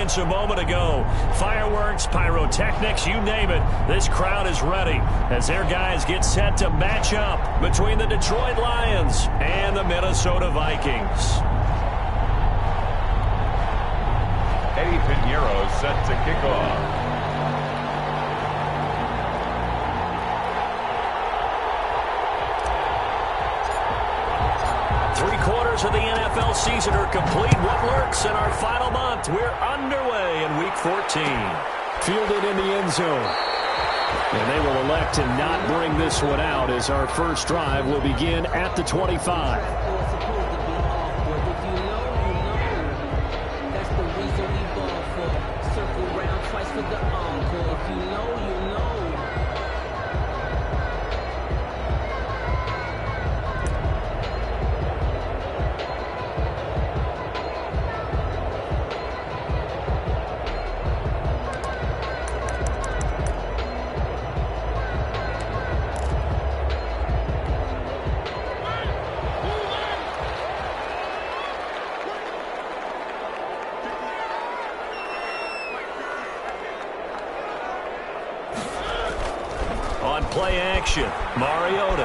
experience a moment ago. Fireworks, pyrotechnics, you name it. This crowd is ready as their guys get set to match up between the Detroit Lions and the Minnesota Vikings. Eddie Pinheiro set to kick off. Three-quarters of the NFL season are complete. What lurks in our final month? We're underway in Week 14. Fielded in the end zone. And they will elect to not bring this one out as our first drive will begin at the 25. On play action, Mariota.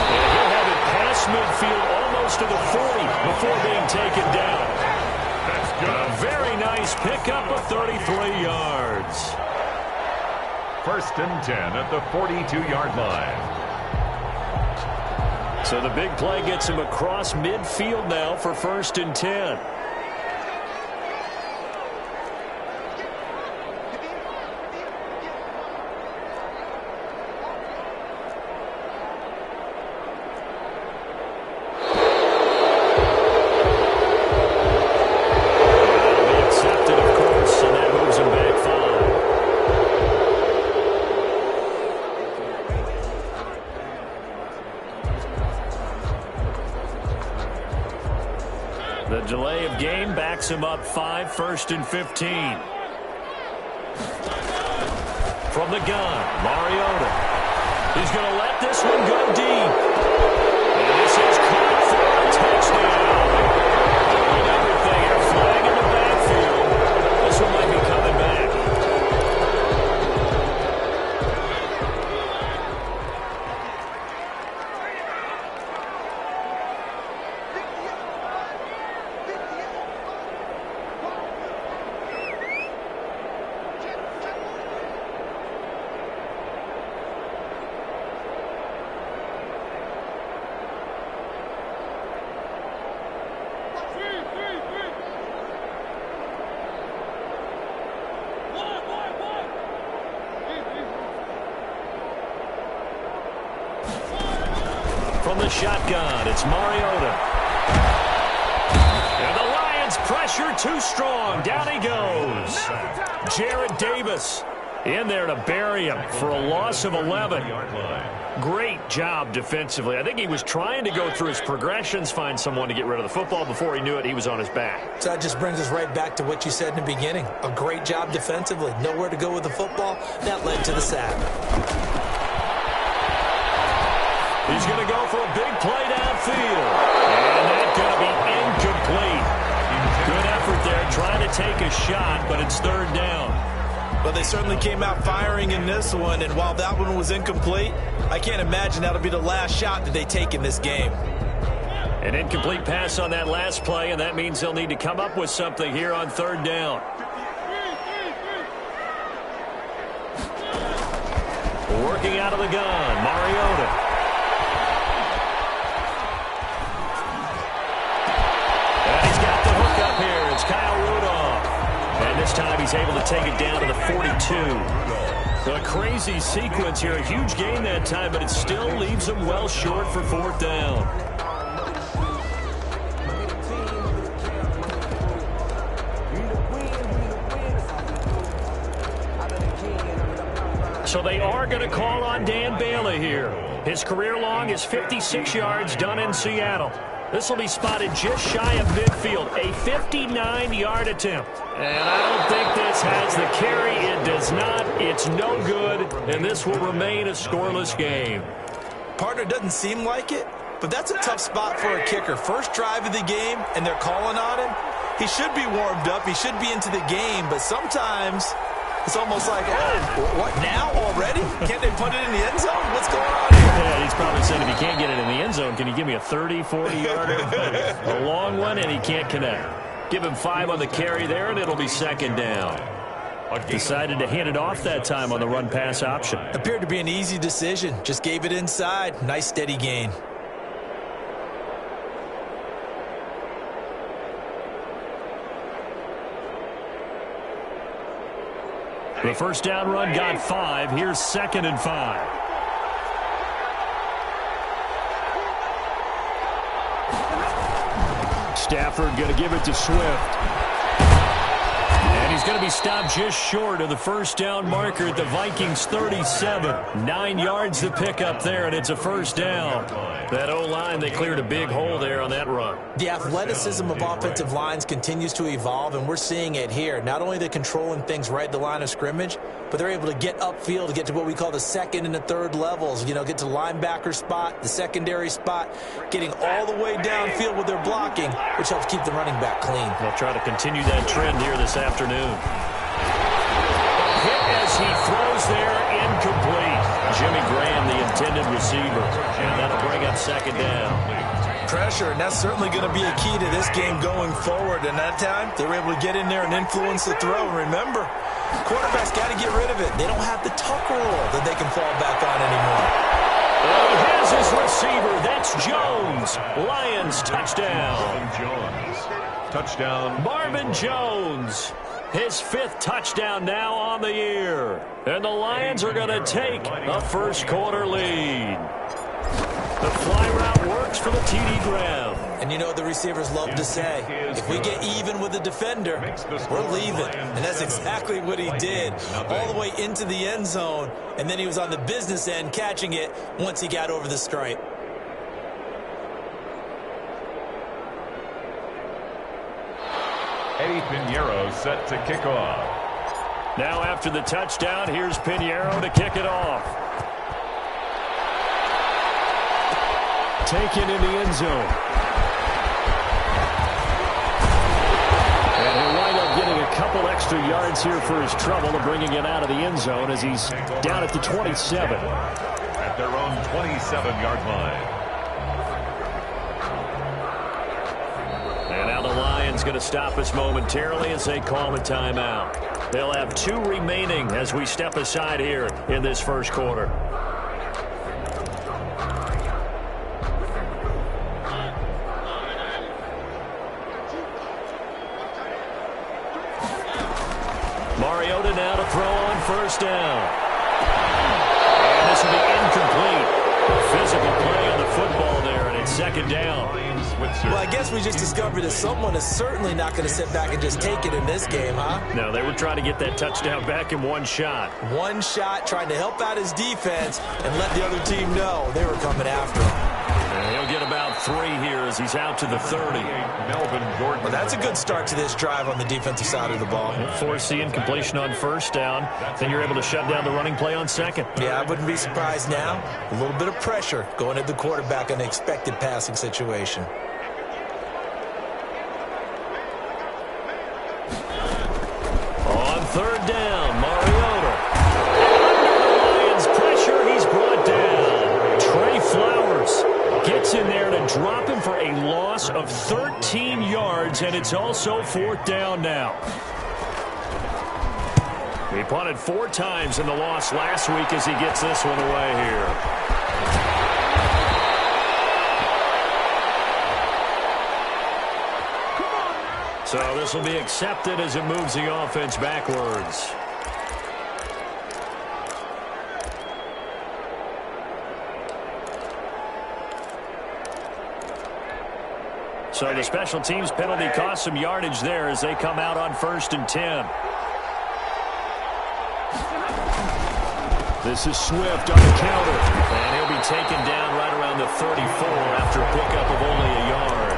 And he'll have it past midfield almost to the 40 before being taken down. That's good. A very nice pickup of 33 yards. 1st and 10 at the 42-yard line. So the big play gets him across midfield now for 1st and 10. The delay of game backs him up 5, 1st and 15. From the gun, Mariota. He's going to let this one go deep. And this is caught for a touchdown. Doing everything here, flag in the backfield. This one might be coming back. From the shotgun, it's Mariota. And the Lions pressure too strong. Down he goes. Jared Davis in there to bury him for a loss of 11. Great job defensively. I think he was trying to go through his progressions, find someone to get rid of the football. Before he knew it, he was on his back. So that just brings us right back to what you said in the beginning. A great job defensively. Nowhere to go with the football. That led to the sack. He's going to go for a big play downfield. And that's going to be incomplete. Good effort there trying to take a shot, but it's 3rd down. Well, they certainly came out firing in this one, and while that one was incomplete, I can't imagine that'll be the last shot that they take in this game. An incomplete pass on that last play, and that means they'll need to come up with something here on 3rd down. Working out of the gun, Mariota. It's Kyle Rudolph. And this time he's able to take it down to the 42. A crazy sequence here. A huge gain that time, but it still leaves him well short for 4th down. So they are going to call on Dan Bailey here. His career long is 56 yards done in Seattle. This will be spotted just shy of midfield, a 59-yard attempt. And I don't think this has the carry. It does not. It's no good, and this will remain a scoreless game. Partner, doesn't seem like it, but that's a tough spot for a kicker. First drive of the game, and they're calling on him. He should be warmed up. He should be into the game, but sometimes it's almost like, oh, what, now already? Can't they put it in the end zone? What's going on here? Yeah, he's probably saying if he can't get it in the end zone, can you give me a 30, 40-yarder? A long one, and he can't connect. Give him 5 on the carry there, and it'll be second down. Decided to hand it off that time on the run-pass option. Appeared to be an easy decision. Just gave it inside. Nice, steady gain. The first down run got 5. Here's 2nd and 5. Stafford going to give it to Swift. And he's going to be stopped just short of the first down marker at the Vikings 37. 9 yards to pick up there, and it's a first down. That O-line, they cleared a big hole there on that run. The athleticism of offensive lines continues to evolve, and we're seeing it here. Not only are they controlling things right at the line of scrimmage, but they're able to get upfield to get to what we call the second and the third levels. You know, get to the linebacker spot, the secondary spot, getting all the way downfield with their blocking, which helps keep the running back clean. They'll try to continue that trend here this afternoon. Hit as he throws there, incomplete. Jimmy Graham, the intended receiver, and that'll bring up second down. Pressure, and that's certainly going to be a key to this game going forward. And that time, they were able to get in there and influence the throw. And remember, quarterbacks got to get rid of it. They don't have the tuck rule that they can fall back on anymore. Well, he has his receiver. That's Jones. Lions touchdown. Jones. Touchdown. Marvin Jones. His 5th touchdown now on the year. And the Lions are going to take a first quarter lead. The fly route works for the TD Graham. And you know what the receivers love to say? If we get even with the defender, we're leaving. And that's exactly what he did. All the way into the end zone. And then he was on the business end catching it once he got over the stripe. Eddie Pinheiro set to kick off. Now after the touchdown, here's Pinheiro to kick it off. Taken in the end zone. And he'll wind up getting a couple extra yards here for his trouble of bringing it out of the end zone as he's down at the 27. At their own 27-yard line. And now the Lions going to stop us momentarily as they call a timeout. They'll have 2 remaining as we step aside here in this first quarter. Mariota now to throw on first down. And this will be incomplete. Physical play on the football there, and it's second down. Well, I guess we just discovered that someone is certainly not going to sit back and just take it in this game, huh? No, they were trying to get that touchdown back in one shot. One shot, trying to help out his defense and let the other team know they were coming after him. And he'll get about 3 here as he's out to the 30. Melvin Gordon. Well, that's a good start to this drive on the defensive side of the ball. Force the incompletion on first down. Then you're able to shut down the running play on second. Yeah, I wouldn't be surprised now. A little bit of pressure going at the quarterback in an expected passing situation. On third down, Mariota. Lions pressure, he's brought down. Trey Flowers gets in there to drop him for a loss of 13 yards, and it's also 4th down now. He punted 4 times in the loss last week as he gets this one away here. So this will be accepted as it moves the offense backwards. So the special teams penalty cost some yardage there as they come out on 1st and 10. This is Swift on the counter. And he'll be taken down right around the 34 after a pickup of only a yard.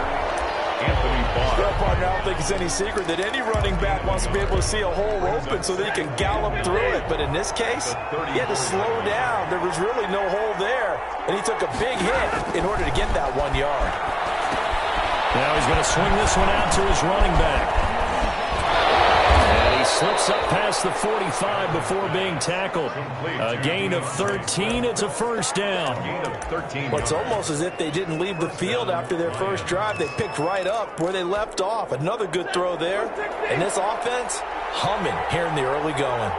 Anthony Barr. Well, partner, I don't think it's any secret that any running back wants to be able to see a hole open so that he can gallop through it. But in this case, he had to slow down. There was really no hole there, and he took a big hit in order to get that 1 yard. Now he's going to swing this one out to his running back. And he slips up past the 45 before being tackled. A gain of 13. It's a first down. Well, it's almost as if they didn't leave the field after their first drive. They picked right up where they left off. Another good throw there. And this offense, humming here in the early going.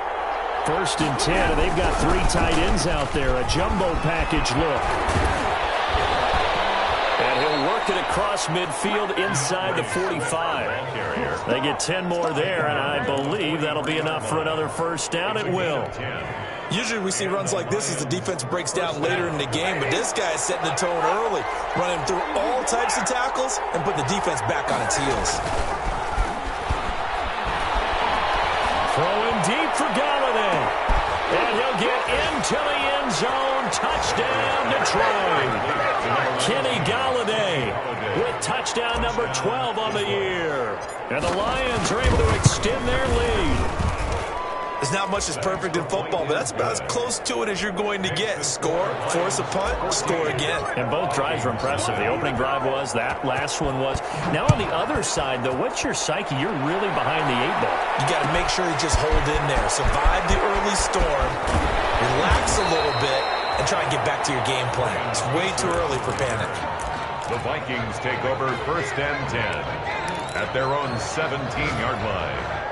First and 10, and they've got 3 tight ends out there. A jumbo package look. And he'll work it across midfield inside the 45. They get 10 more there, and I believe that'll be enough for another first down. It will. Usually we see runs like this as the defense breaks down later in the game, but this guy is setting the tone early, running through all types of tackles and put the defense back on its heels. Throwing deep for Galladay. And he'll get into the end zone. Touchdown, Detroit. Kenny Galladay with touchdown number 12 on the year. And the Lions are able to extend their lead. There's not much that's perfect in football, but that's about as close to it as you're going to get. Score, force a punt, score again. And both drives were impressive. The opening drive was, that last one was. Now on the other side, though, what's your psyche? You're really behind the 8 ball. You got to make sure you just hold in there. Survive the early storm, relax a little bit, and try and get back to your game plan. It's way too early for panic. The Vikings take over first and 10 at their own 17-yard line.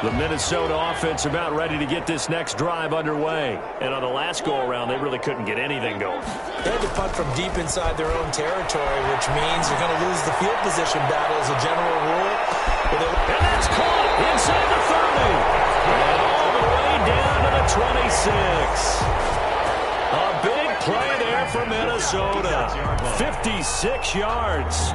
The Minnesota offense about ready to get this next drive underway. And on the last go-around, they really couldn't get anything going. They had to punt from deep inside their own territory, which means you're going to lose the field position battle as a general rule. And that's caught inside the 30. And all the way down to the 26. A big play there for Minnesota. 56 yards.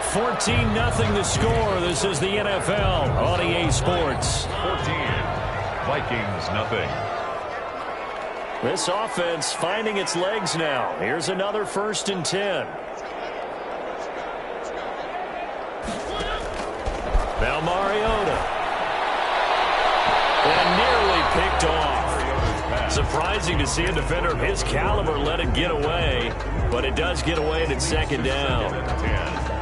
14-0 the score. This is the NFL on EA Sports. 14. Vikings nothing. This offense finding its legs now. Here's another first and 10. Now Mariota. And nearly picked off. Surprising to see a defender of his caliber let it get away, but it does get away and it's second down. 10.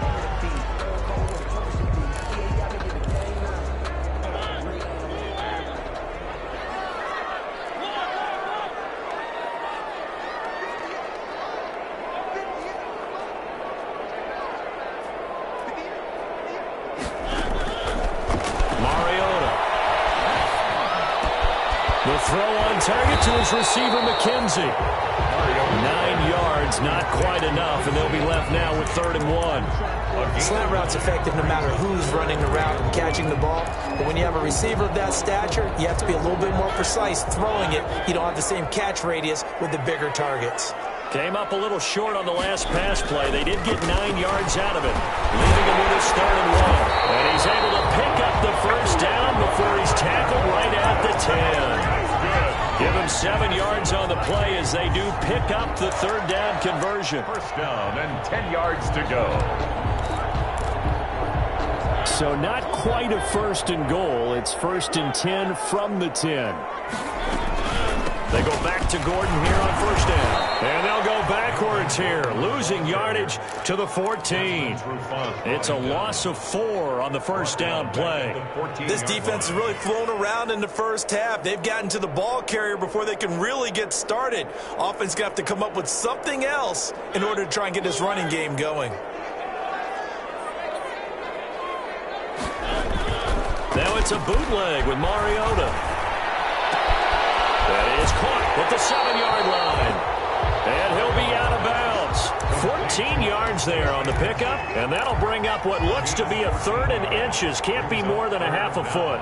The throw on target to his receiver, McKenzie. 9 yards, not quite enough, and they'll be left now with 3rd and 1. Slant route's effective no matter who's running the route and catching the ball. But when you have a receiver of that stature, you have to be a little bit more precise throwing it. You don't have the same catch radius with the bigger targets. Came up a little short on the last pass play. They did get 9 yards out of it, leaving him with his 3rd and 1. And he's able to pick up the first down before he's tackled right at the 10. Give him 7 yards on the play as they do pick up the 3rd down conversion. First down and 10 yards to go. So not quite a 1st and goal. It's 1st and 10 from the 10. They go back to Gordon here on 1st down. And they'll go backwards here, losing yardage to the 14. It's a loss of 4 on the 1st down play. This defense has really flown around in the first half. They've gotten to the ball carrier before they can really get started. Offense going to have to come up with something else in order to try and get this running game going. Now it's a bootleg with Mariota. That is caught at the 7-yard line. And he'll be out of bounds. 14 yards there on the pickup. And that'll bring up what looks to be a 3rd and inches. Can't be more than a half a foot.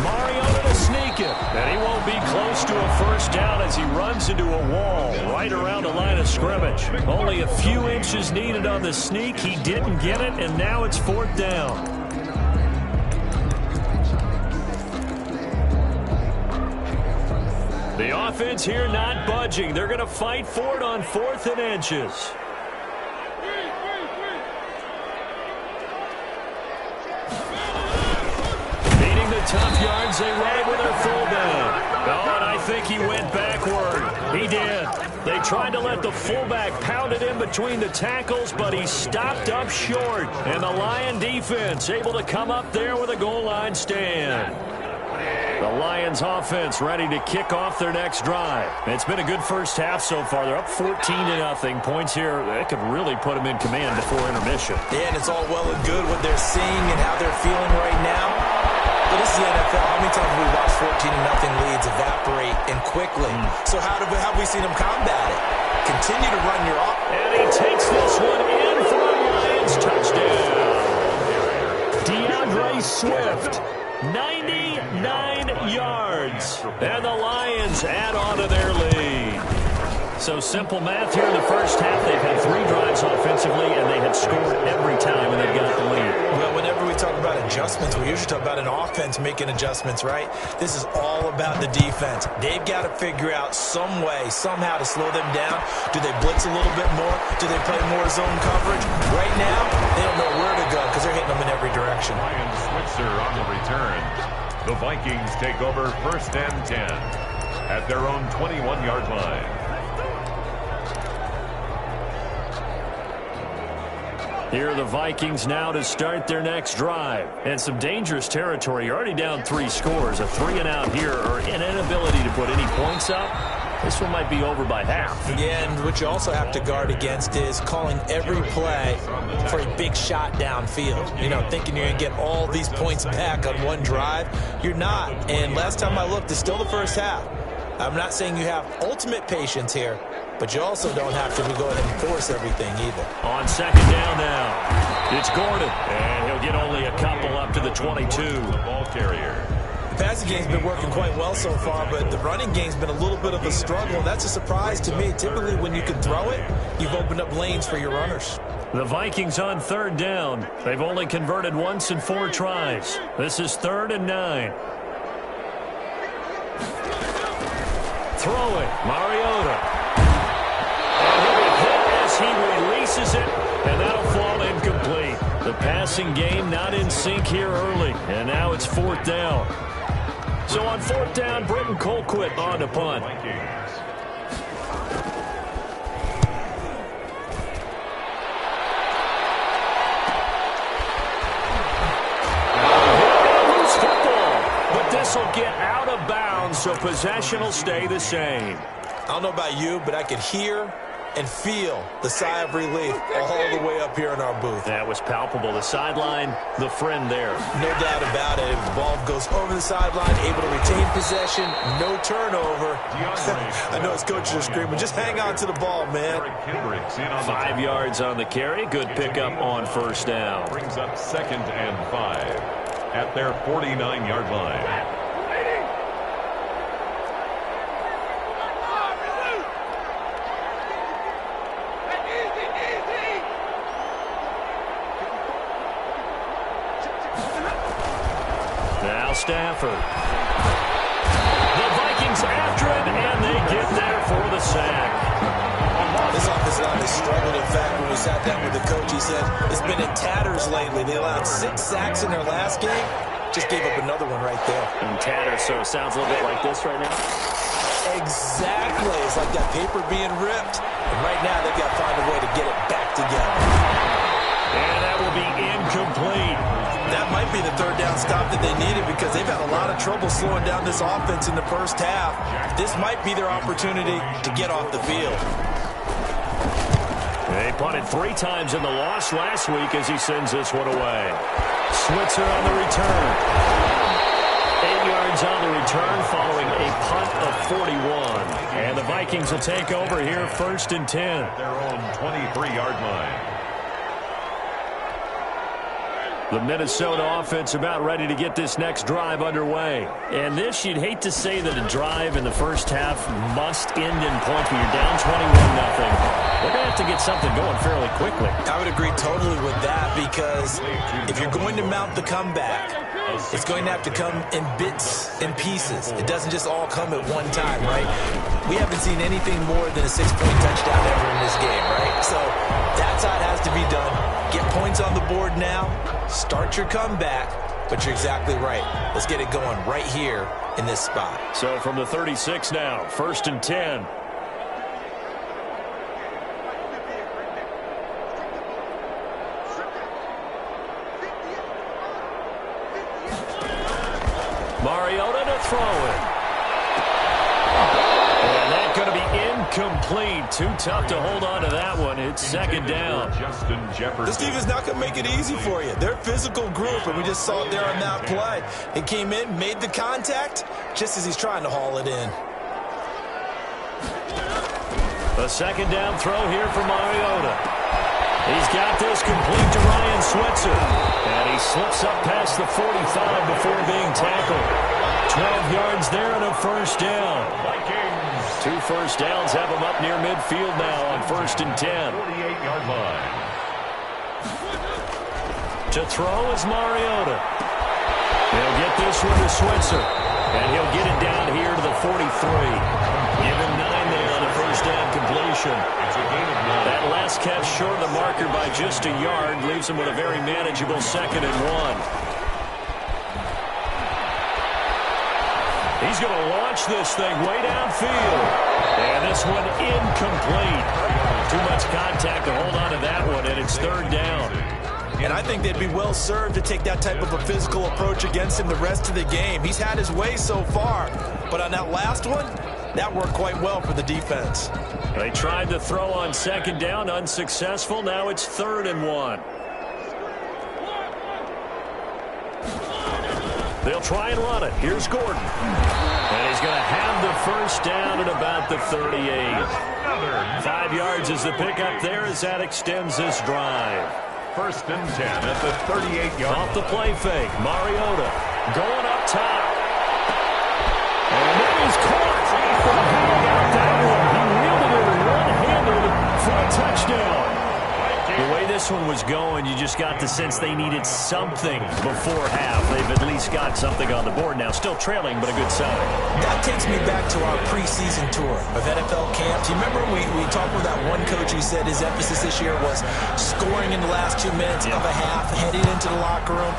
Mariota to sneak make it. And he won't be close to a first down as he runs into a wall right around the line of scrimmage. Only a few inches needed on the sneak. He didn't get it, and now it's 4th down. The offense here not budging. They're going to fight for it on 4th and inches. Needing the tough yards, they run it with their fullback. Oh, and I think he went backward. He did. They tried to let the fullback pound it in between the tackles, but he stopped up short. And the Lion defense able to come up there with a goal line stand. The Lions offense ready to kick off their next drive. It's been a good first half so far. They're up 14-0. Points here, that could really put them in command before intermission. Yeah, and it's all well and good what they're seeing and how they're feeling right now. But this is the NFL. How many times have we watched 14-0 leads evaporate and quickly? So how have we seen them combat it? Continue to run your offense. And he takes this one in for a Lions touchdown. DeAndre Swift. 99 yards. And the Lions add on to their lead. So simple math here in the first half. They've had 3 drives offensively, and they had scored every time, and they've got the lead. Well, whenever we talk about adjustments, we usually talk about an offense making adjustments, right? This is all about the defense. They've got to figure out some way, somehow to slow them down. Do they blitz a little bit more? Do they play more zone coverage? Right now, they don't know where to go because they're hitting them in every direction. Ryan Switzer on the return. The Vikings take over 1st and 10 at their own 21-yard line. Here are the Vikings now to start their next drive. And some dangerous territory. You're already down 3 scores. A 3-and-out here or an inability to put any points up. This one might be over by half. Yeah, and what you also have to guard against is calling every play for a big shot downfield. You know, thinking you're going to get all these points back on one drive. You're not. And last time I looked, it's still the first half. I'm not saying you have ultimate patience here, but you also don't have to go ahead and force everything either. On 2nd down now, it's Gordon. And he'll get only a couple up to the 22. The ball carrier. The passing game's been working quite well so far, but the running game's been a little bit of a struggle, and that's a surprise to me. Typically, when you can throw it, you've opened up lanes for your runners. The Vikings on 3rd down. They've only converted once in 4 tries. This is 3rd and 9. Throwing, Mariota. And he'll be hit as he releases it, and that'll fall incomplete. The passing game not in sync here early, and now it's 4th down. So on 4th down, Britton Colquitt on to punt. Loose football, but this will get out of bounds, so possession will stay the same. I don't know about you, but I could hear and feel the sigh of relief all the way up here in our booth. That was palpable. The sideline, the friend there. No doubt about it. The ball goes over the sideline, able to retain possession, no turnover. I know his coaches are screaming, just hang on to the ball, man. 5 yards on the carry. Good pickup on 1st down. Brings up 2nd and 5 at their 49-yard line. Stafford. The Vikings after him, and they get there for the sack. This offensive line has struggled. In fact, when we sat down with the coach, he said it's been in tatters lately. They allowed 6 sacks in their last game. Just gave up another one right there. In tatters, so it sounds a little bit like this right now. Exactly. It's like that paper being ripped. And right now, they've got to find a way to get it back together. And that will be incomplete. That might be the 3rd down stop that they needed because they've had a lot of trouble slowing down this offense in the first half. This might be their opportunity to get off the field. They punted 3 times in the loss last week as he sends this one away. Switzer on the return. 8 yards on the return following a punt of 41. And the Vikings will take over here 1st and 10. Their own 23-yard line. The Minnesota offense about ready to get this next drive underway. And this, you'd hate to say that a drive in the first half must end in points when you're down 21-0. They're going to have to get something going fairly quickly. I would agree totally with that, because if you're going to mount the comeback, it's going to have to come in bits and pieces. It doesn't just all come at one time, right? We haven't seen anything more than a 6-point touchdown ever in this game, right? So that's how it has to be done. Get points on the board now. Start your comeback. But you're exactly right. Let's get it going right here in this spot. So from the 36 now, 1st and 10. Mariota to throw it. And that's going to be incomplete. Too tough to hold on to that one. It's 2nd down. This defense not going to make it easy for you. They're a physical group, and we just saw it there on that play. He came in, made the contact, just as he's trying to haul it in. A 2nd down throw here for Mariota. He's got this complete to Ryan Switzer. And he slips up past the 45 before being tackled. 12 yards there and a 1st down. Vikings. 2 first downs have him up near midfield now on 1st and 10. 48-yard line. To throw is Mariota. He'll get this one to Switzer. And he'll get it down here to the 43. Give him 9 there on the 1st down completion. That last catch short of the marker by just a yard leaves him with a very manageable 2nd and 1. He's going to launch this thing way downfield. And this one incomplete. Too much contact to hold on to that one, and it's 3rd down. And I think they'd be well served to take that type of a physical approach against him the rest of the game. He's had his way so far, but on that last one, that worked quite well for the defense. They tried to throw on 2nd down, unsuccessful. Now it's 3rd and 1. They'll try and run it. Here's Gordon. And he's going to have the 1st down at about the 38. 5 yards is the pickup there as that extends this drive. 1st and 10 at the 38-yard. Off the play fake. Mariota going up top. And then he's caught. How about that one? He wheeled it in one-handed for a touchdown. The way this one was going, you just got the sense they needed something before half. They've at least got something on the board now. Still trailing, but a good sign. That takes me back to our preseason tour of NFL camps. You remember we talked with that one coach who said his emphasis this year was scoring in the last 2 minutes of a half, heading into the locker room.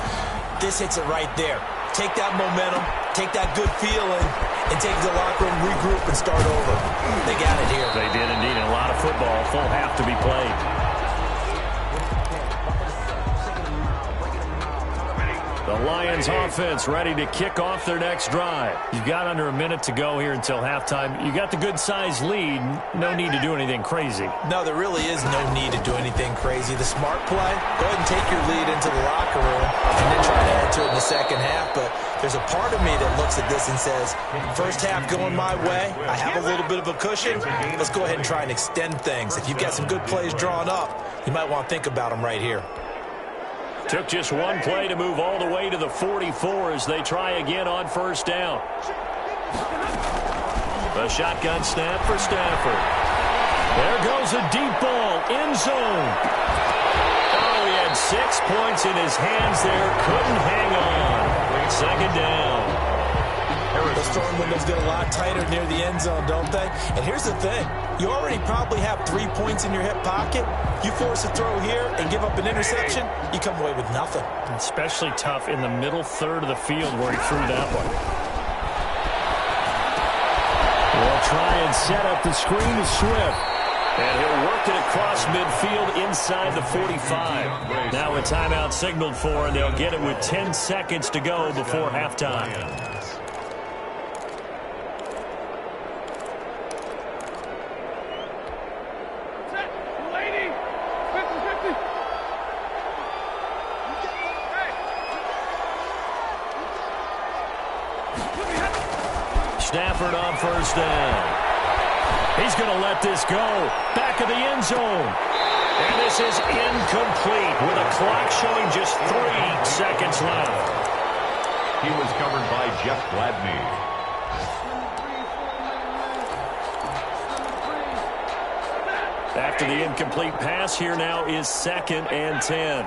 This hits it right there. Take that momentum, take that good feeling, and take the locker room, regroup, and start over. They got it here. They did indeed. A lot of football, full half to be played. The Lions offense ready to kick off their next drive. You've got under a minute to go here until halftime. You got the good-sized lead. No need to do anything crazy. No, there really is no need to do anything crazy. The smart play, go ahead and take your lead into the locker room and then try to add to it in the 2nd half. But there's a part of me that looks at this and says, first half going my way. I have a little bit of a cushion. Let's go ahead and try and extend things. If you've got some good plays drawn up, you might want to think about them right here. Took just one play to move all the way to the 44 as they try again on 1st down. The shotgun snap for Stafford. There goes a deep ball, end zone. Oh, he had 6 points in his hands there. Couldn't hang on. 2nd down. Those throwing windows get a lot tighter near the end zone, don't they? And here's the thing. You already probably have 3 points in your hip pocket. You force a throw here and give up an interception, you come away with nothing. Especially tough in the middle third of the field where he threw that one. We'll try and set up the screen to Swift. And he'll work it across midfield inside the 45. Now a timeout signaled for, and they'll get it with 10 seconds to go before halftime. Stafford on 1st down. He's going to let this go. Back of the end zone. And this is incomplete with a clock showing just 3 seconds left. He was covered by Jeff Gladney. After the incomplete pass, here now is 2nd and 10.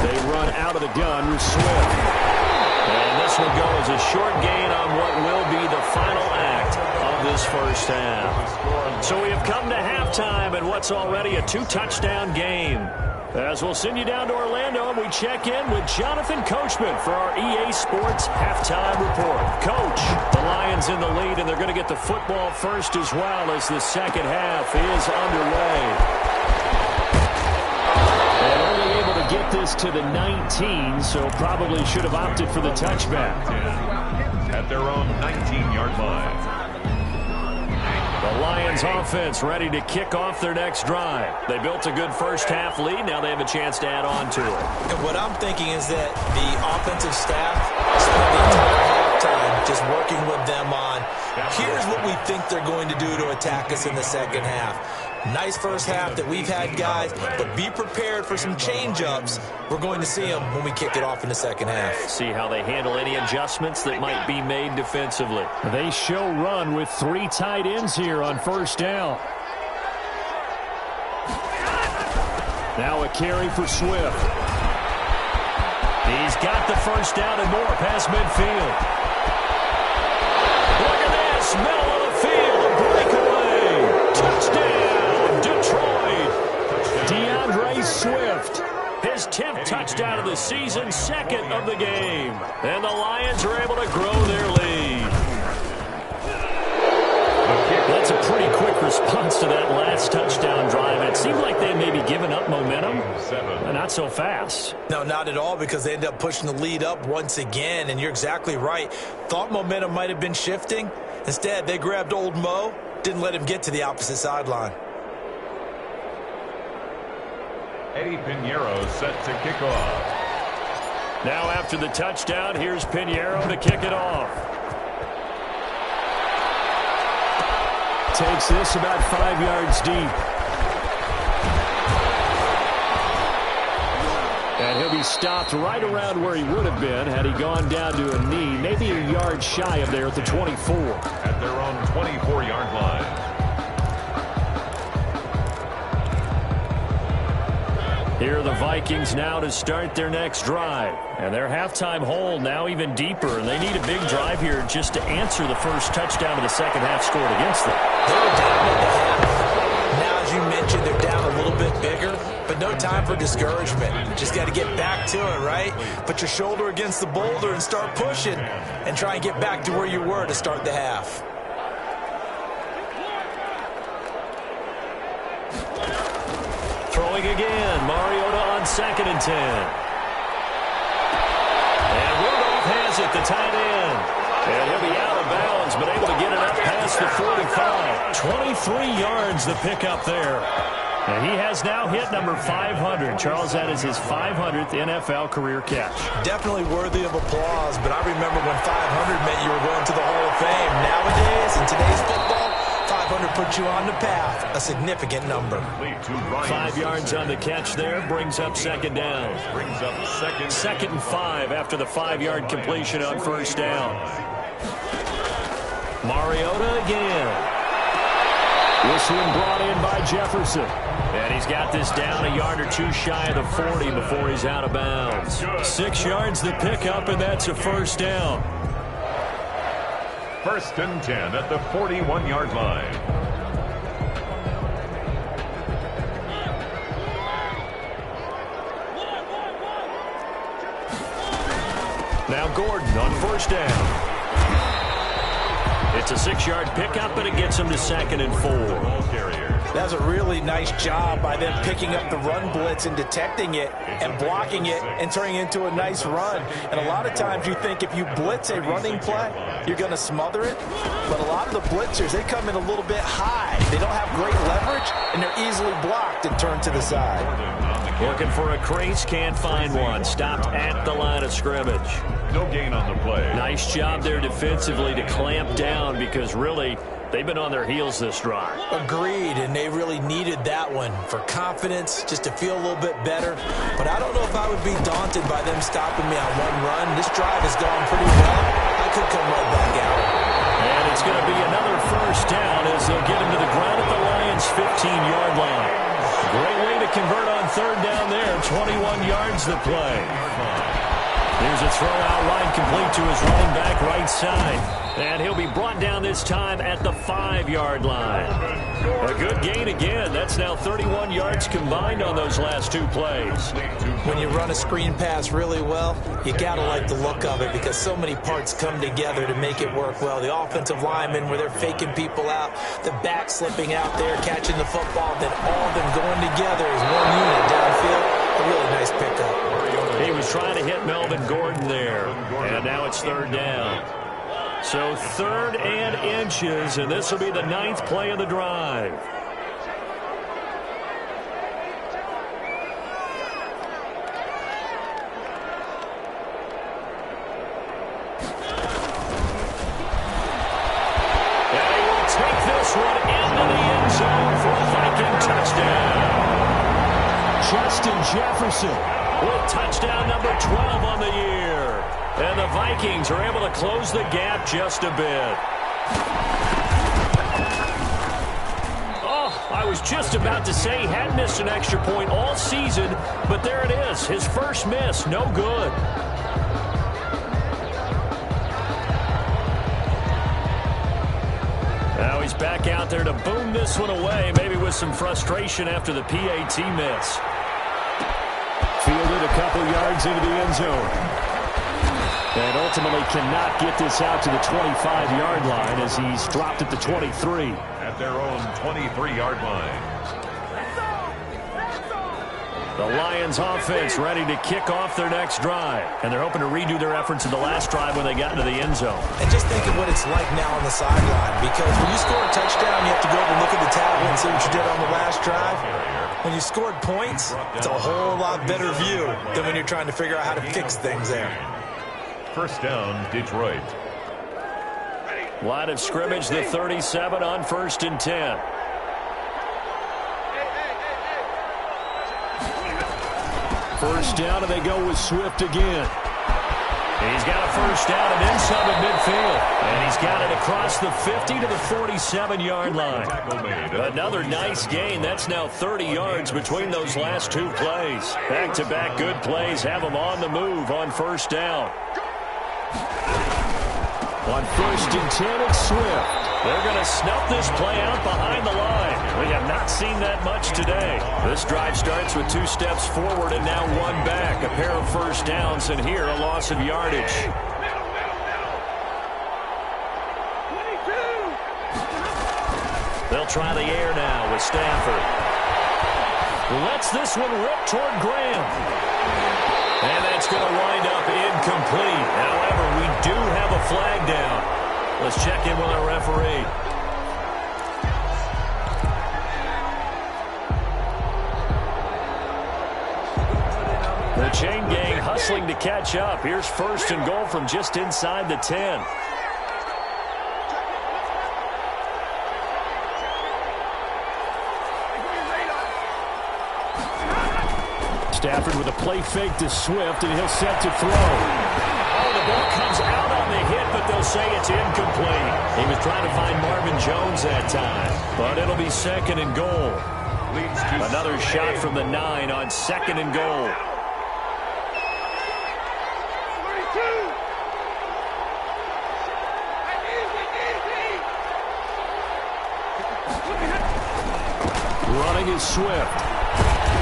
They run out of the gun with Swift. And this will go as a short gain on what will be the final act of this first half. So we have come to halftime in what's already a 2-touchdown game. As we'll send you down to Orlando, and we check in with Jonathan Coachman for our EA Sports Halftime Report. Coach, the Lions in the lead, and they're going to get the football first as well as the second half is underway. And only able to get this to the 19, so probably should have opted for the touchback. At their own 19-yard line. The Lions offense ready to kick off their next drive. They built a good first half lead. Now they have a chance to add on to it. And what I'm thinking is that the offensive staff spent the entire halftime just working with them on, here's what we think they're going to do to attack us in the second half. Nice first half that we've had, guys, but be prepared for some change-ups. We're going to see them when we kick it off in the second half. See how they handle any adjustments that might be made defensively. They show run with 3 tight ends here on first down. Now a carry for Swift. He's got the first down and more past midfield. Look at this, middle of the field, a breakaway. Touchdown. DeAndre Swift, his 10th touchdown of the season, 2nd of the game. And the Lions are able to grow their lead. That's a pretty quick response to that last touchdown drive. And it seemed like they may be giving up momentum, but not so fast. No, not at all, because they end up pushing the lead up once again. And you're exactly right. Thought momentum might have been shifting. Instead, they grabbed old Mo, didn't let him get to the opposite sideline. Eddie Pinheiro set to kick off. Now after the touchdown, here's Pinheiro to kick it off. Takes this about 5 yards deep. And he'll be stopped right around where he would have been had he gone down to a knee, maybe a yard shy of there at the 24. At their own 24-yard line. Here are the Vikings now to start their next drive. And their halftime hole now even deeper. And they need a big drive here just to answer the first touchdown of the second half scored against them. They were down at the half. Now, as you mentioned, they're down a little bit bigger, but no time for discouragement. Just got to get back to it, right? Put your shoulder against the boulder and start pushing and try and get back to where you were to start the half. Throwing again, Mariota on 2nd and 10. And Rudolph has it, the tight end. And he'll be out of bounds, but able to get it up past the 45. 23 yards the pickup there. And he has now hit number 500. Charles, that is his 500th NFL career catch. Definitely worthy of applause, but I remember when 500 meant you were going to the Hall of Fame. Nowadays, in today's football, 500 puts you on the path, a significant number. 5 yards on the catch there, brings up 2nd down. Brings up 2nd and 5 after the 5-yard completion on first down. Mariota again. This one brought in by Jefferson. And he's got this down a yard or two shy of the 40 before he's out of bounds. 6 yards the pickup, and that's a first down. 1st and 10 at the 41-yard line. Now Gordon on first down. It's a 6-yard pickup, and it gets him to 2nd and 4. That was a really nice job by them picking up the run blitz and detecting it and blocking it and turning it into a nice run. And a lot of times you think if you blitz a running play, you're going to smother it. But a lot of the blitzers, they come in a little bit high. They don't have great leverage, and they're easily blocked and turned to the side. Looking for a crease, can't find one. Stopped at the line of scrimmage. No gain on the play. Nice job there defensively to clamp down because really they've been on their heels this drive. Agreed, and they really needed that one for confidence, just to feel a little bit better. But I don't know if I would be daunted by them stopping me on one run. This drive has gone pretty well. I could come right back out. And it's going to be another first down as they'll get him to the ground at the Lions' 15-yard line. Great way to convert on third down there. 21 yards the play. Here's a throw out wide complete to his running back right side. And he'll be brought down this time at the 5-yard line. A good gain again. That's now 31 yards combined on those last two plays. When you run a screen pass really well, you got to like the look of it because so many parts come together to make it work well. The offensive linemen where they're faking people out, the back slipping out there, catching the football, then all of them going together as one unit downfield. A really nice pickup. He was trying to hit Melvin Gordon there, and now it's third down. So 3rd and inches, and this will be the 9th play of the drive. And he will take this one into the end zone for a Viking touchdown. Justin Jefferson with touchdown number 12 on the year. And the Vikings are able to close the gap just a bit. Oh, I was just about to say he hadn't missed an extra point all season, but there it is. His first miss, no good. Now he's back out there to boom this one away, maybe with some frustration after the PAT miss. Fielded a couple yards into the end zone. And ultimately cannot get this out to the 25-yard line as he's dropped at the 23. At their own 23-yard line. The Lions offense ready to kick off their next drive. And they're hoping to redo their efforts in the last drive when they got into the end zone. And just think of what it's like now on the sideline. Because when you score a touchdown, you have to go over and look at the tablet and see what you did on the last drive. When you scored points, it's a whole lot better view than when you're trying to figure out how to fix things there. First down, Detroit. Line of scrimmage, the 37 on 1st and 10. First down, and they go with Swift again. He's got a first down and then some at midfield. And he's got it across the 50 to the 47-yard line. Another nice gain. That's now 30 yards between those last two plays. Back-to-back good plays have them on the move on first down. On 1st and 10, it's Swift. They're going to snuff this play out behind the line. We have not seen that much today. This drive starts with 2 steps forward and now 1 back. A pair of first downs, and here a loss of yardage. They'll try the air now with Stafford. Lets this one rip toward Graham. And that's going to wind up incomplete. However, we do have a flag down. Let's check in with our referee. The chain gang hustling to catch up. Here's 1st and goal from just inside the 10. Stafford with a play fake to Swift, and he'll set to throw. Oh, the ball comes out on the hit, but they'll say it's incomplete. He was trying to find Marvin Jones that time, but it'll be 2nd and goal. Another shot from the 9 on 2nd and goal. Running is Swift.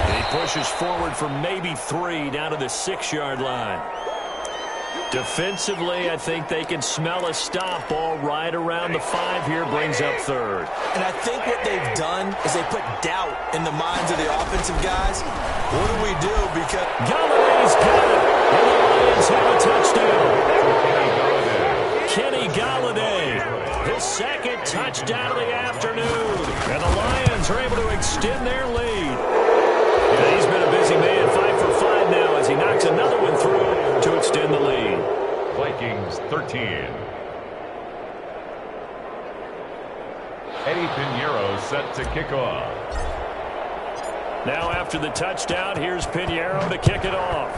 He pushes forward for maybe 3 down to the 6-yard line. Defensively, I think they can smell a stop. Ball right around the 5 here, brings up 3rd. And I think what they've done is they put doubt in the minds of the offensive guys. What do we do? Because Galladay's got it, and the Lions have a touchdown. Kenny Galladay, his 2nd touchdown of the afternoon. And the Lions are able to extend their lead. Yeah, he's been a busy man Vikings 13. Eddie Pinheiro set to kick off. Now after the touchdown, here's Pinheiro to kick it off.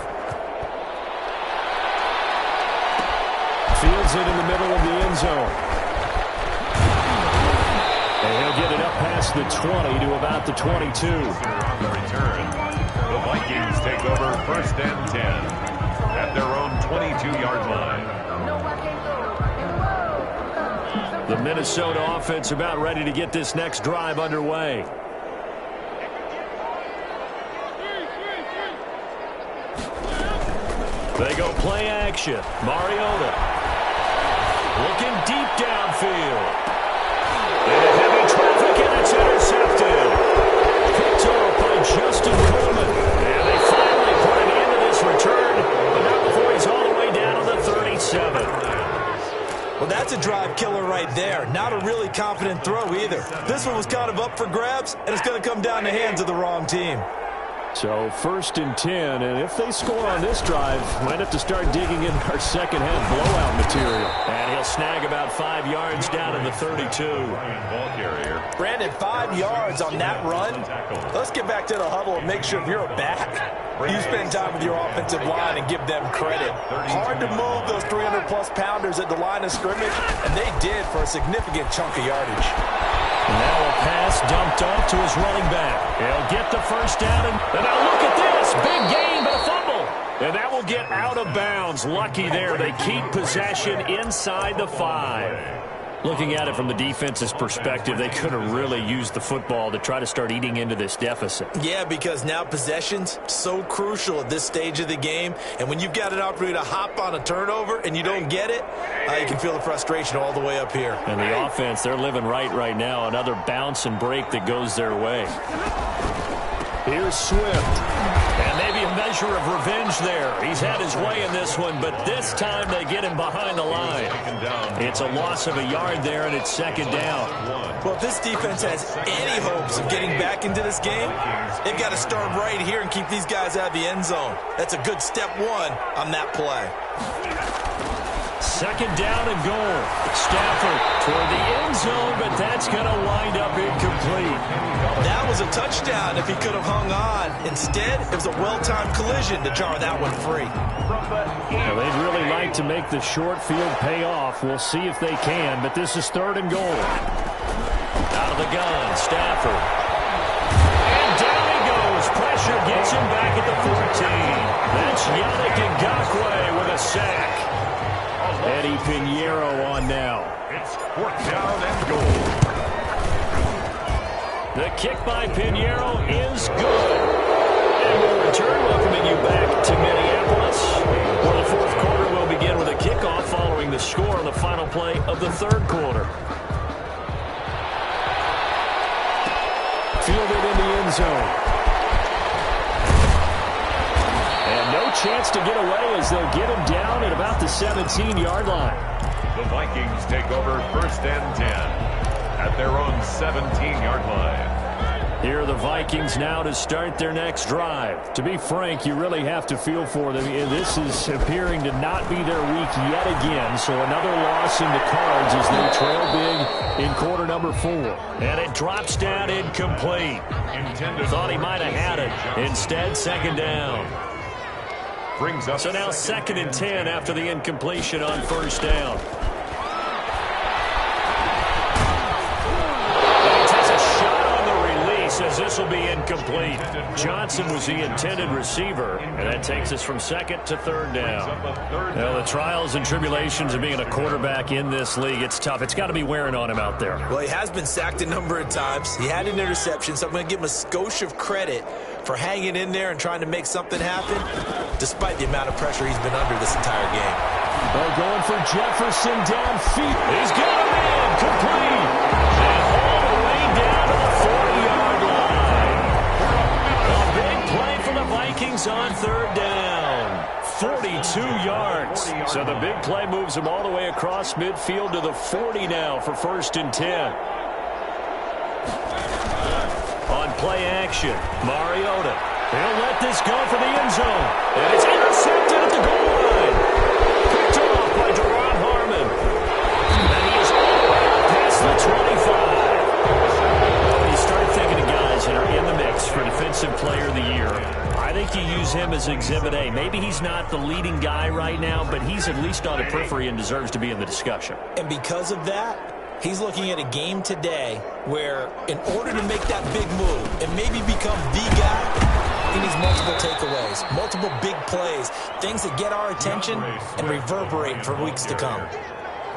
Fields it in the middle of the end zone. And he'll get it up past the 20 to about the 22. On the return, the Vikings take over 1st and 10 at their own 22-yard line. The Minnesota offense about ready to get this next drive underway. They go play action. Mariota looking deep downfield. Into heavy traffic, and it's intercepted. Picked off by Justin Coleman. And they finally put an end to this return, but not before he's all the way down to the 37. Well, that's a drive killer right there. Not a really confident throw either. This one was kind of up for grabs, and it's going to come down the hands of the wrong team. So 1st and 10, and if they score on this drive, might have to start digging in our second-half blowout material. And he'll snag about 5 yards down in the 32. Ball carrier. Brandon, 5 yards on that run. Let's get back to the huddle and make sure if you're a back, you spend time with your offensive line and give them credit. Hard to move those 300-plus pounders at the line of scrimmage, and they did for a significant chunk of yardage. And now a pass dumped off to his running back. He'll get the first down. And now look at this. Big gain, but a fumble. And that will get out of bounds. Lucky there. They keep possession inside the 5. Looking at it from the defense's perspective, they could have really used the football to try to start eating into this deficit. Yeah, because now possession's so crucial at this stage of the game. And when you've got an opportunity to hop on a turnover and you don't get it, you can feel the frustration all the way up here. And the offense, they're living right now. Another bounce and break that goes their way. Here's Swift. And maybe a measure of revenge there. He's had his way in this one, but this time they get him behind the line. It's a loss of a yard there, and it's 2nd down. Well, if this defense has any hopes of getting back into this game, they've got to start right here and keep these guys out of the end zone. That's a good step 1 on that play. 2nd down and goal. Stafford toward the end zone, but that's going to wind up incomplete. That was a touchdown if he could have hung on. Instead, it was a well-timed collision to jar that one free. Well, they'd really like to make the short field pay off. We'll see if they can, but this is 3rd and goal. Out of the gun, Stafford. And down he goes. Pressure gets him back at the 14. That's Yannick Ngakoue with a sack. Eddie Pinheiro on now. It's 4th down and goal. The kick by Pinheiro is good. And we'll return, welcoming you back to Minneapolis, where the 4th quarter will begin with a kickoff following the score on the final play of the 3rd quarter. Fielded in the end zone. And no chance to get away as they'll get him down at about the 17-yard line. The Vikings take over 1st and 10 at their own 17-yard line. Here are the Vikings now to start their next drive. To be frank, you really have to feel for them. This is appearing to not be their week yet again, so another loss in the cards as they trail big in quarter number 4. And it drops down incomplete. Thought he might have had it. Instead, 2nd down. Brings up so now 2nd and 10 after the incompletion on 1st down. Says this will be incomplete. Johnson was the intended receiver, and that takes us from 2nd to 3rd down. Well, the trials and tribulations of being a quarterback in this league, it's tough. It's got to be wearing on him out there. Well, he has been sacked a number of times. He had an interception, so I'm going to give him a skosh of credit for hanging in there and trying to make something happen, despite the amount of pressure he's been under this entire game. They're going for Jefferson downfield. He's got him in, complete. And all the way down to the 40-yard line. A big play for the Vikings on 3rd down. 42 yards. So the big play moves him all the way across midfield to the 40 now for 1st and 10. On play action, Mariota. He'll let this go for the end zone. And it's intercepted at the goal line. Picked off by is Exhibit A. Maybe he's not the leading guy right now, but he's at least on the periphery and deserves to be in the discussion. And because of that, he's looking at a game today where in order to make that big move and maybe become the guy, he needs multiple takeaways, multiple big plays, things that get our attention and reverberate for weeks to come.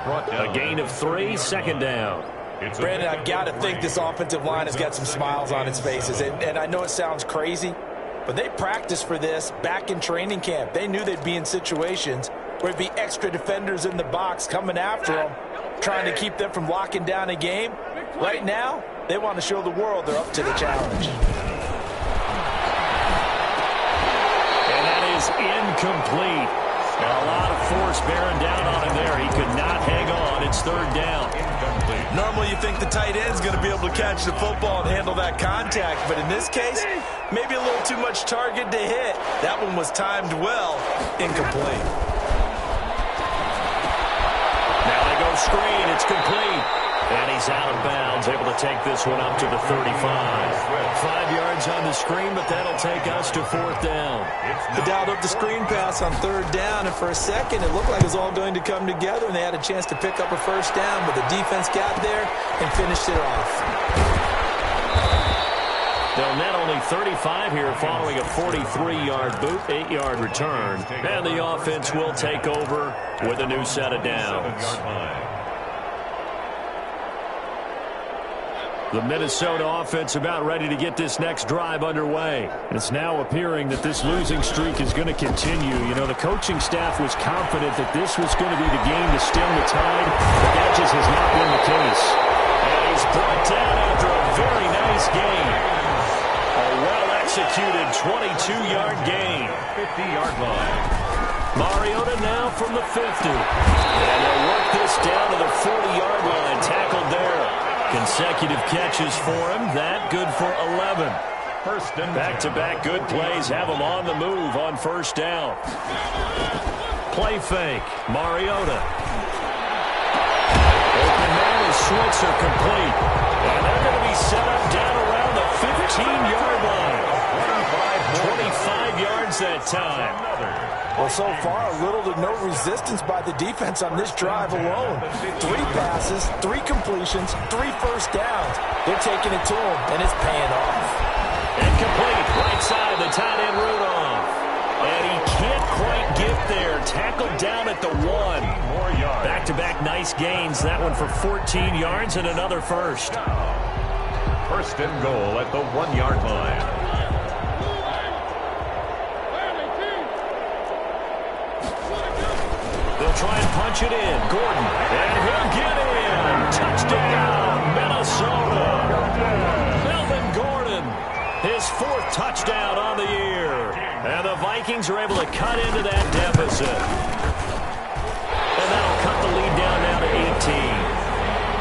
A gain of 3, second down. Brandon, I've got to think this offensive line has got some smiles on its faces. And I know it sounds crazy, but they practiced for this back in training camp. They knew they'd be in situations where it'd be extra defenders in the box coming after them, trying to keep them from locking down a game. Right now, they want to show the world they're up to the challenge. And that is incomplete. A lot of force bearing down on him there. He could not hang on. It's third down. Normally you think the tight end's going to be able to catch the football and handle that contact, but in this case, maybe a little too much target to hit. That one was timed well. Incomplete. Now they go screen. It's complete. And he's out of bounds, able to take this one up to the 35. 5 yards on the screen, but that'll take us to fourth down. They dialed up the screen pass on third down, and for a second it looked like it was all going to come together, and they had a chance to pick up a first down, but the defense got there and finished it off. They'll net only 35 here following a 43-yard boot, 8-yard return. And the offense will take over with a new set of downs. The Minnesota offense about ready to get this next drive underway. It's now appearing that this losing streak is going to continue. You know, the coaching staff was confident that this was going to be the game to stem the tide, but that just has not been the case. And he's brought down after a very nice gain. A well-executed 22-yard gain. 50-yard line. Mariota now from the 50. And they'll work this down to the 40-yard line. Tackled there. Consecutive catches for him. That good for 11. First and back-to-back good plays have him on the move on first down. Play fake. Mariota. Open man is Switzer complete. And they're going to be set up down around the 15-yard line. 25 yards that time. Well, so far, little to no resistance by the defense on this drive alone. 3 passes, 3 completions, 3 first downs. They're taking it to him, and it's paying off. Incomplete. Right side, the tight end Rudolph. And he can't quite get there. Tackled down at the 1. Back-to-back nice gains. That one for 14 yards and another first. First and goal at the 1-yard line. Try and punch it in. Gordon. And he'll get in. Touchdown, Minnesota. Melvin Gordon. His 4th touchdown on the year. And the Vikings are able to cut into that deficit. And that'll cut the lead down now to 18.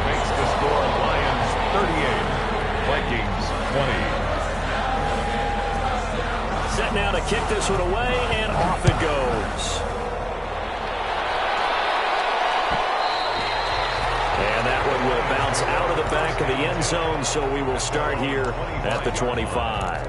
Makes the score Lions 38. Vikings 20. Set now to kick this one away, and off it goes. And that one will bounce out of the back of the end zone, so we will start here at the 25.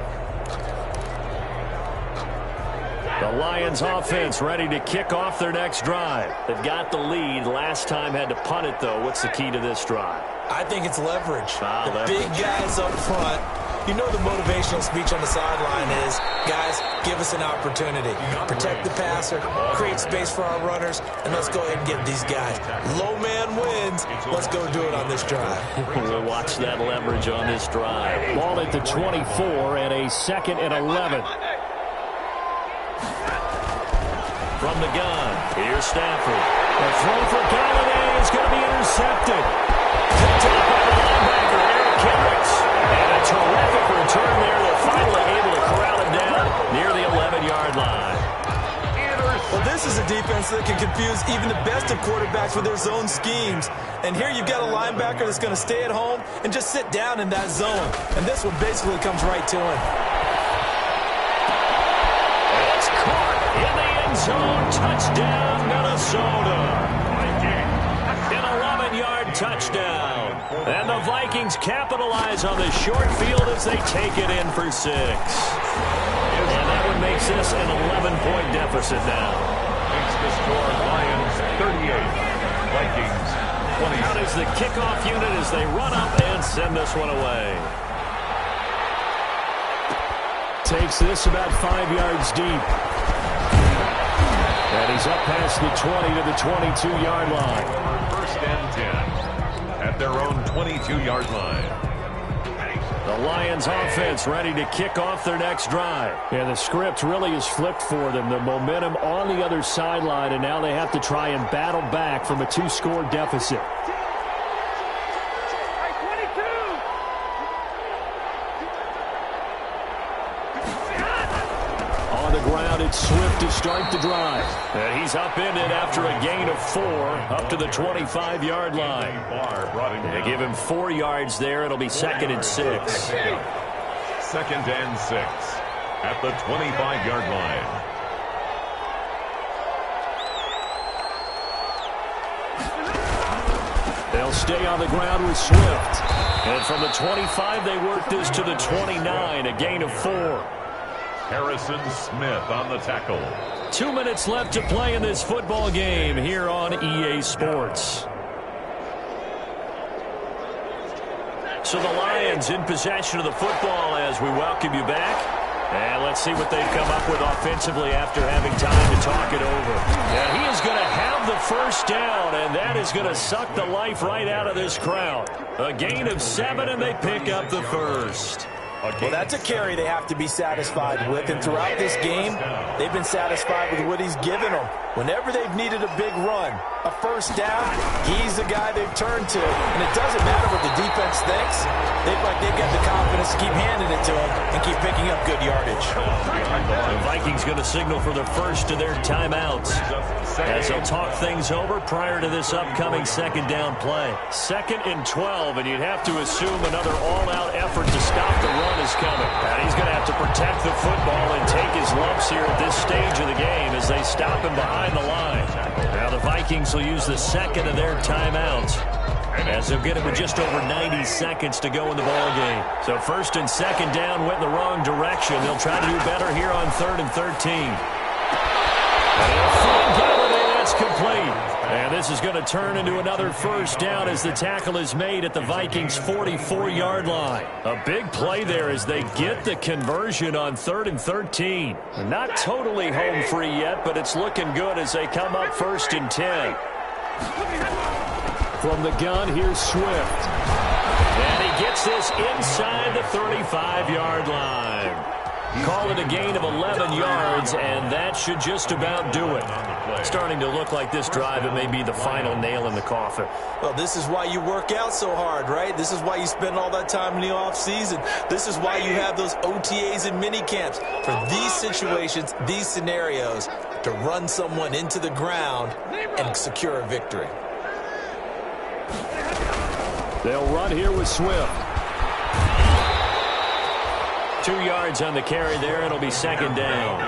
The Lions offense ready to kick off their next drive. They've got the lead. Last time had to punt it, though. What's the key to this drive? I think it's leverage. Leverage. Big guys up front. You know the motivational speech on the sideline is, guys, give us an opportunity. Protect the passer, create space for our runners, and let's go ahead and get these guys. Low man wins. Let's go do it on this drive. We'll watch that leverage on this drive. Ball at the 24 and a 2nd and 11. From the gun, here's Stafford. The throw for Galladay is going to be intercepted. Picked up by the linebacker, Eric Kendricks. And a terrific return there. They're finally able to corral him down near the 11-yard line. Well, this is a defense that can confuse even the best of quarterbacks with their zone schemes. And here you've got a linebacker that's going to stay at home and just sit down in that zone. And this one basically comes right to him. It's caught in the end zone. Touchdown, Minnesota. An 11-yard touchdown. And the Vikings capitalize on the short field as they take it in for 6. And that one makes this an 11-point deficit now. Makes the score Lions 38, Vikings 20. Out is the kickoff unit as they run up and send this one away. Takes this about 5 yards deep. And he's up past the 20 to the 22-yard line. First and 10 at their own 22-yard line. The Lions offense ready to kick off their next drive. Yeah, the script really is flipped for them. The momentum on the other sideline, and now they have to try and battle back from a 2-score deficit. On the ground, it's Swift to start the drive. And he's upended after a gain of 4 up to the 25-yard line. They give him 4 yards there. It'll be 2nd and 6. 2nd and 6 at the 25-yard line. They'll stay on the ground with Swift. And from the 25, they work this to the 29, a gain of 4. Harrison Smith on the tackle. 2 minutes left to play in this football game here on EA Sports. So the Lions in possession of the football as we welcome you back. And let's see what they've come up with offensively after having time to talk it over. And he is going to have the first down, and that is going to suck the life right out of this crowd. A gain of 7, and they pick up the first. Well, that's a carry they have to be satisfied with, and throughout this game, they've been satisfied with what he's given them. Whenever they've needed a big run, a first down, he's the guy they've turned to. And it doesn't matter what the defense thinks. They've got the confidence to keep handing it to him and keep picking up good yardage. The Vikings going to signal for the first of their timeouts as they'll talk things over prior to this upcoming second down play. 2nd and 12, and you'd have to assume another all-out effort to stop the run is coming. And he's going to have to protect the football and take his lumps here at this stage of the game as they stop him behind the line. Now the Vikings will use the 2nd of their timeouts as they'll get it with just over 90 seconds to go in the ball game. So 1st and 2nd down went in the wrong direction. They'll try to do better here on 3rd and 13. That's complete. And this is going to turn into another first down as the tackle is made at the Vikings' 44-yard line. A big play there as they get the conversion on 3rd and 13. Not totally home free yet, but it's looking good as they come up 1st and 10. From the gun, here's Swift. And he gets this inside the 35-yard line. Call it a gain of 11 yards, and that should just about do it. Starting to look like this drive, it may be the final nail in the coffin. Well, this is why you work out so hard, right? This is why you spend all that time in the offseason. This is why you have those OTAs and mini camps. For these situations, these scenarios, to run someone into the ground and secure a victory. They'll run here with Swift. 2 yards on the carry there. It'll be 2nd down.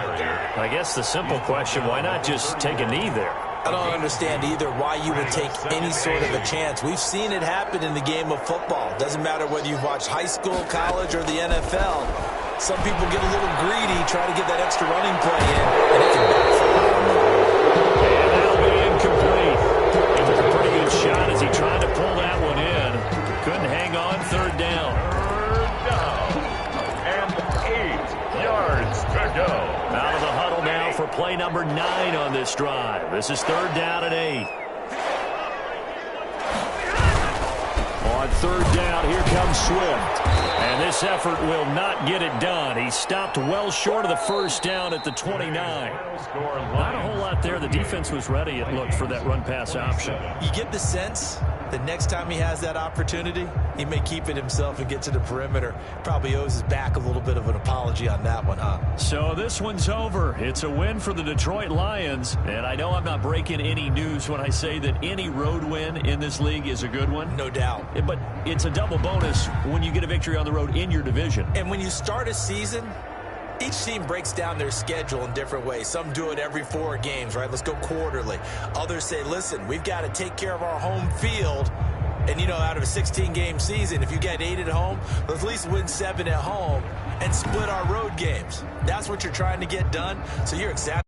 I guess the simple question, why not just take a knee there? I don't understand either why you would take any sort of a chance. We've seen it happen in the game of football. Doesn't matter whether you've watched high school, college, or the NFL. Some people get a little greedy, try to get that extra running play in, and it can backfire. And that'll be incomplete. It was a pretty good shot as he tried to pull that one in. Couldn't hang on. 3rd down. Yards to go. Out of the huddle now for play number 9 on this drive. This is 3rd down and 8. On 3rd down, here comes Swift. And this effort will not get it done. He stopped well short of the first down at the 29. Not a whole lot there. The defense was ready, it looked, for that run-pass option. You get the sense that next time he has that opportunity, he may keep it himself and get to the perimeter. Probably owes his back a little bit of an apology on that one, huh? So this one's over. It's a win for the Detroit Lions. And I know I'm not breaking any news when I say that any road win in this league is a good one. No doubt. But it's a double bonus when you get a victory on the road in your division. And when you start a season, each team breaks down their schedule in different ways. Some do it every 4 games, right? Let's go quarterly. Others say, listen, we've got to take care of our home field And, you know, out of a 16-game season, if you get 8 at home, let's at least win 7 at home and split our road games. That's what you're trying to get done. So you're exactly